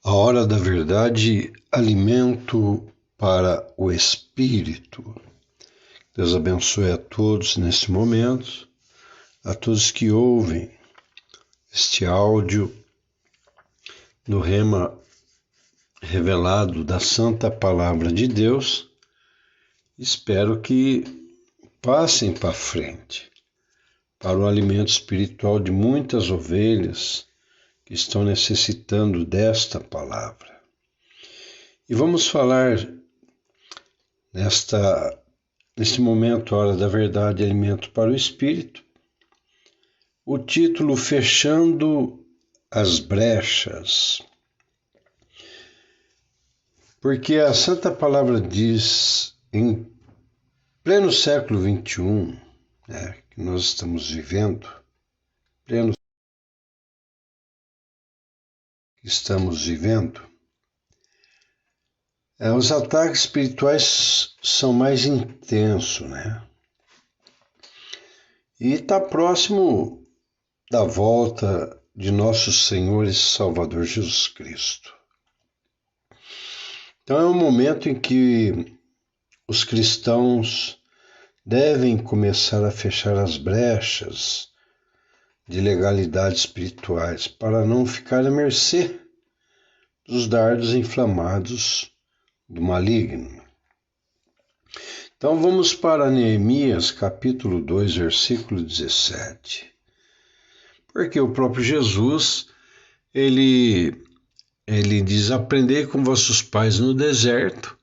A hora da verdade, alimento para o espírito. Deus abençoe a todos nesse momento, a todos que ouvem este áudio do rema revelado da Santa Palavra de Deus. Espero que passem para frente, para o alimento espiritual de muitas ovelhas que estão necessitando desta palavra. E vamos falar neste momento, hora da verdade, alimento para o espírito, o título Fechando as Brechas. Porque a Santa Palavra diz, em pleno século XXI, que nós estamos vivendo, os ataques espirituais são mais intensos, E está próximo da volta de nosso Senhor e Salvador Jesus Cristo. Então é um momento em que os cristãos devem começar a fechar as brechas de legalidades espirituais para não ficar à mercê dos dardos inflamados do maligno. Então vamos para Neemias capítulo 2, versículo 17. Porque o próprio Jesus, ele diz, aprender com vossos pais no deserto,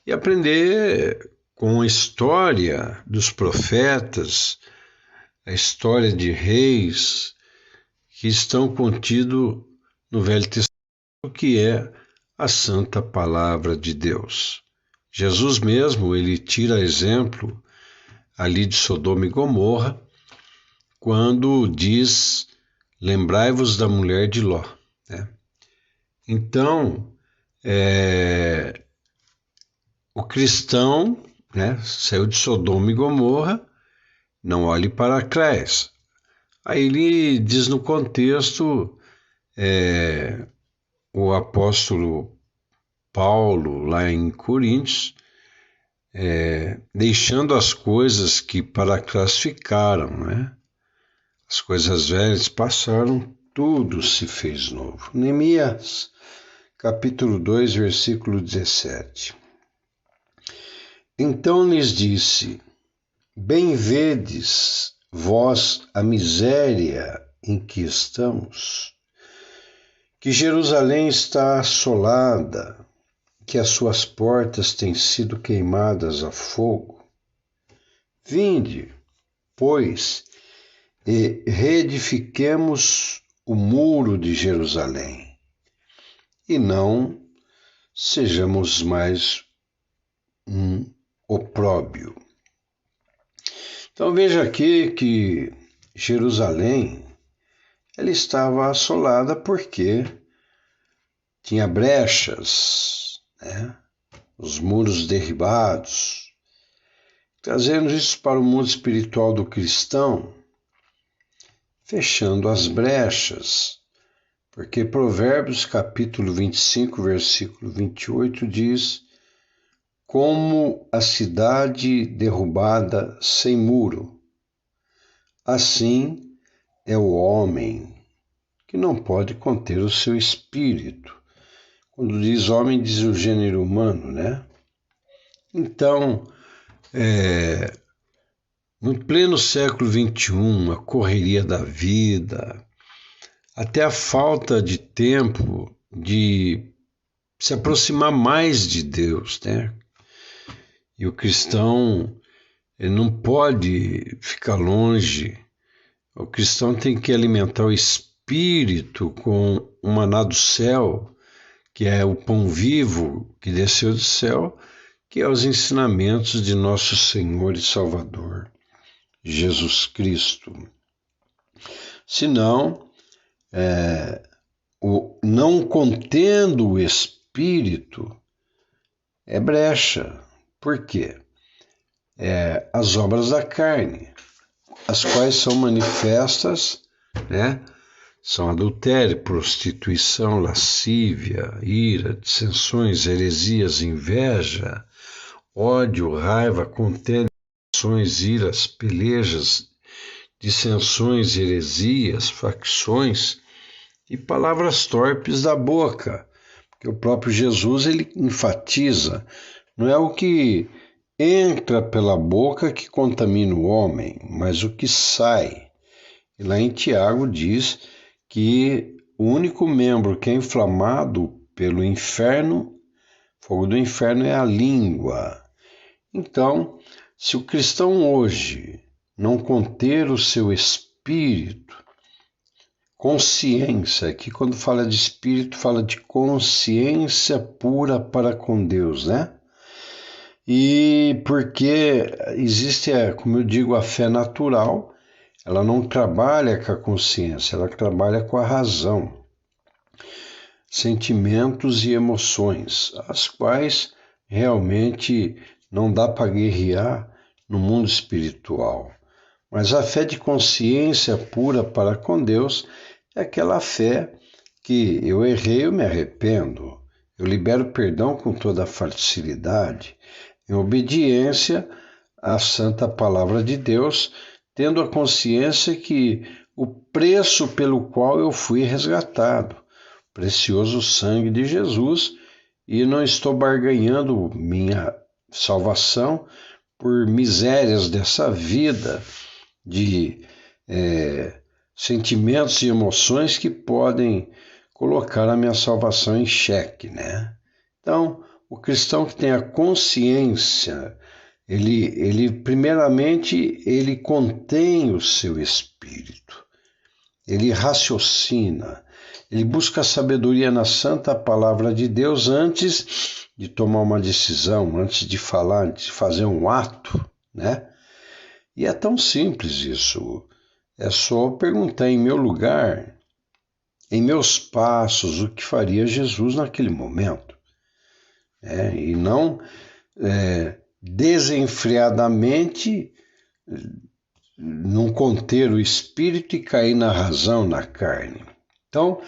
E aprender com a história dos profetas, a história de reis que estão contidos no Velho Testamento, que é a Santa Palavra de Deus. Jesus mesmo, ele tira exemplo ali de Sodoma e Gomorra, quando diz, lembrai-vos da mulher de Ló. Então, o cristão, saiu de Sodoma e Gomorra, não olhe para trás. Aí ele diz no contexto, o apóstolo Paulo, lá em Coríntios, deixando as coisas que para trás ficaram, As coisas velhas passaram, tudo se fez novo. Neemias, capítulo 2, versículo 17. Então lhes disse, bem vedes vós a miséria em que estamos, que Jerusalém está assolada, que as suas portas têm sido queimadas a fogo. Vinde, pois, e reedifiquemos o muro de Jerusalém, e não sejamos mais um opróbio. Então veja aqui que Jerusalém ela estava assolada porque tinha brechas, os muros derribados. Trazendo isso para o mundo espiritual do cristão, fechando as brechas, porque Provérbios capítulo 25, versículo 28 diz, como a cidade derrubada sem muro, assim é o homem que não pode conter o seu espírito. Quando diz homem, diz o gênero humano, Então, no pleno século XXI, a correria da vida, até a falta de tempo de se aproximar mais de Deus, E o cristão ele não pode ficar longe. O cristão tem que alimentar o espírito com o maná do céu, que é o pão vivo que desceu do céu, que é os ensinamentos de nosso Senhor e Salvador, Jesus Cristo. Senão, o não contendo o espírito é brecha. Por quê? As obras da carne, as quais são manifestas, São adultério, prostituição, lascívia, ira, dissensões, heresias, inveja, ódio, raiva, contenda, iras, pelejas, dissensões, heresias, facções e palavras torpes da boca. Porque o próprio Jesus ele enfatiza, não é o que entra pela boca que contamina o homem, mas o que sai. E lá em Tiago diz que o único membro que é inflamado pelo inferno, fogo do inferno, é a língua. Então, se o cristão hoje não conter o seu espírito, consciência, aqui quando fala de espírito, fala de consciência pura para com Deus, né? E porque existe, como eu digo, a fé natural, ela não trabalha com a consciência, ela trabalha com a razão, sentimentos e emoções, as quais realmente não dá para guerrear no mundo espiritual. Mas a fé de consciência pura para com Deus é aquela fé que eu errei, eu me arrependo, eu libero perdão com toda facilidade, em obediência à santa palavra de Deus, tendo a consciência que o preço pelo qual eu fui resgatado, precioso sangue de Jesus, e não estou barganhando minha salvação por misérias dessa vida, de sentimentos e emoções que podem colocar a minha salvação em xeque, né? Então, o cristão que tem a consciência, ele primeiramente, ele contém o seu espírito, ele raciocina, ele busca a sabedoria na santa palavra de Deus antes de tomar uma decisão, antes de falar, antes de fazer um ato, né? E é tão simples isso, é só perguntar em meu lugar, em meus passos, o que faria Jesus naquele momento, né? E não desenfreadamente não conter o espírito e cair na razão, na carne. Então,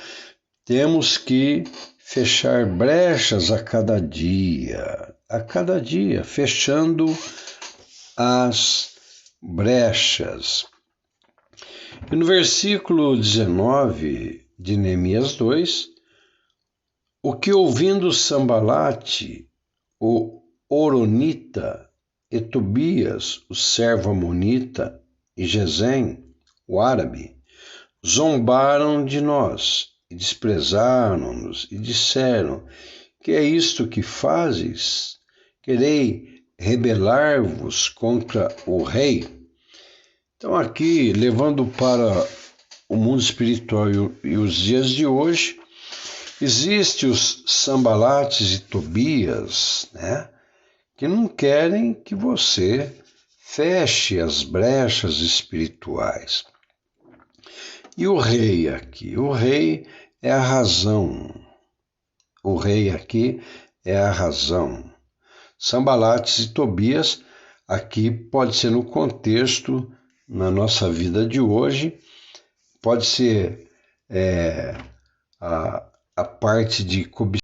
temos que fechar brechas a cada dia, fechando as brechas. E no versículo 19 de Neemias 2, o que ouvindo Sambalate, o Horonita, e Tobias, o servo amonita, e Gesem, o árabe, zombaram de nós e desprezaram-nos e disseram: que é isto que fazes? Querei rebelar-vos contra o rei? Então aqui, levando para o mundo espiritual e os dias de hoje, existem os Sambalates e Tobias, né, que não querem que você feche as brechas espirituais. E o rei aqui? O rei é a razão. O rei aqui é a razão. Sambalates e Tobias aqui pode ser no contexto, na nossa vida de hoje, pode ser a parte de cobiça,